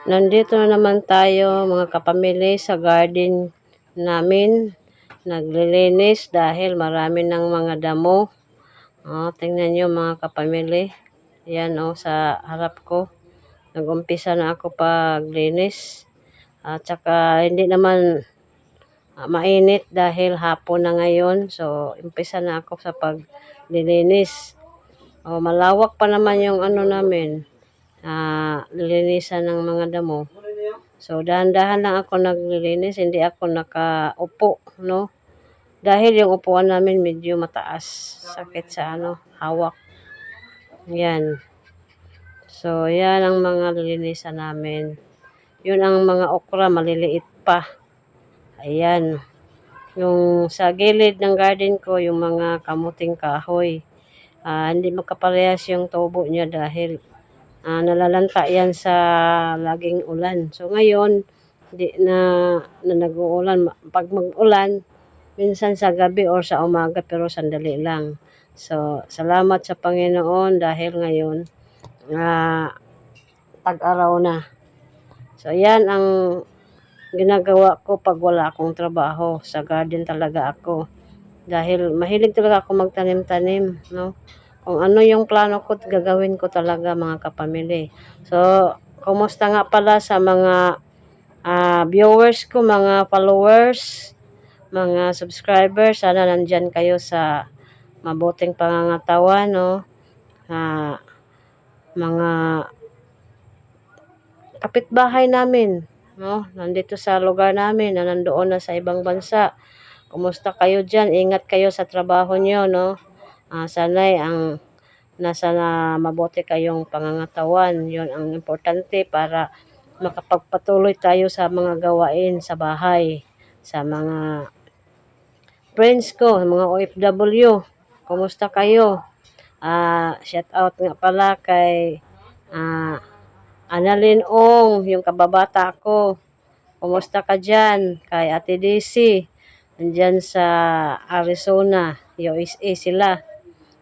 Nandito na naman tayo mga kapamilya sa garden namin. Naglilinis dahil marami ng mga damo. Tingnan nyo mga kapamilya. Yan sa harap ko. Nag-umpisa na ako paglinis. At saka hindi naman mainit dahil hapon na ngayon. So umpisa na ako sa paglilinis. Malawak pa naman yung namin. Lilinisan ng mga damo. So, dahan-dahan lang ako naglilinis. Hindi ako nakaupo, no? Dahil yung upuan namin medyo mataas. Sakit sa hawak. Yan. So, yan ang mga lilinisan namin. Yun ang mga okra, maliliit pa. Ayan. Yung sa gilid ng garden ko, yung mga kamuting kahoy. Hindi magkaparehas yung tubo niya dahil nalalanta yan sa laging ulan. So ngayon, hindi na nag-uulan. Pag mag-ulan, minsan sa gabi or sa umaga pero sandali lang. So salamat sa Panginoon dahil ngayon tag-araw na. So yan ang ginagawa ko pag wala akong trabaho. Sa garden talaga ako. Dahil mahilig talaga ako magtanim-tanim, no? Kung ano yung plano ko, gagawin ko talaga mga kapamilya. So, kumusta nga pala sa mga viewers ko, mga followers, mga subscribers. Sana nandyan kayo sa mabuting pangangatawan, no? Mga kapitbahay namin, no? Nandito sa lugar namin na nandoon na sa ibang bansa. Kumusta kayo dyan? Ingat kayo sa trabaho nyo, no? Sana'y ang nasa mabuti kayong pangangatawan. Yun ang importante para makapagpatuloy tayo sa mga gawain sa bahay. Sa mga friends ko, mga OFW. Kumusta kayo? Shout out nga pala kay Annalyn Ong, yung kababata ko. Kumusta ka dyan? Kay Ate Daisy. Nandyan sa Arizona, USA sila.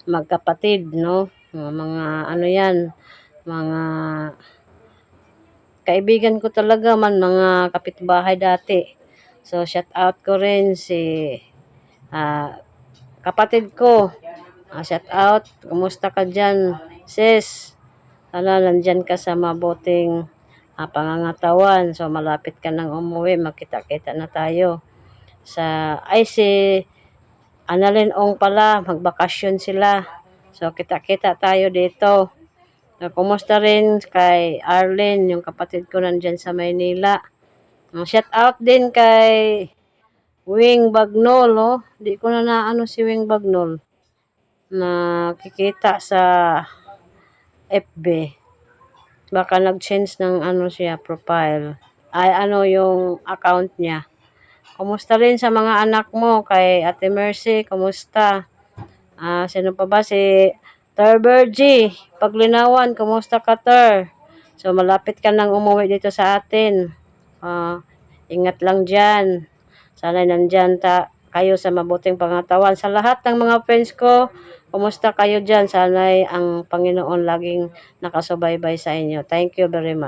Magkapatid, no? Mga yan, mga kaibigan ko talaga man, mga kapitbahay dati. So, shout out ko rin si kapatid ko. Shout out, kumusta ka dyan, sis? Sana nandyan ka sa mabuting pangangatawan. So, malapit ka nang umuwi, magkita-kita na tayo. Si Annalyn Ong pala, magbakasyon sila. So, kita-kita tayo dito. Kumusta rin kay Arlene, yung kapatid ko nandyan sa Maynila. Shout out din kay Wing Bagnol, oh. Di ko na naano si Wing Bagnol. Nakikita sa FB. Baka nag-change ng siya, profile. Yung account niya. Kumusta rin sa mga anak mo? Kay Ate Mercy, kumusta? Sino pa ba? Si Ter Bergie, Paglinawan, kumusta ka, Ter? So, malapit ka nang umuwi dito sa atin. Ingat lang dyan. Sana nandyan kayo sa mabuting pangatawan. Sa lahat ng mga friends ko, kumusta kayo dyan? Sana ang Panginoon laging nakasubaybay sa inyo. Thank you very much.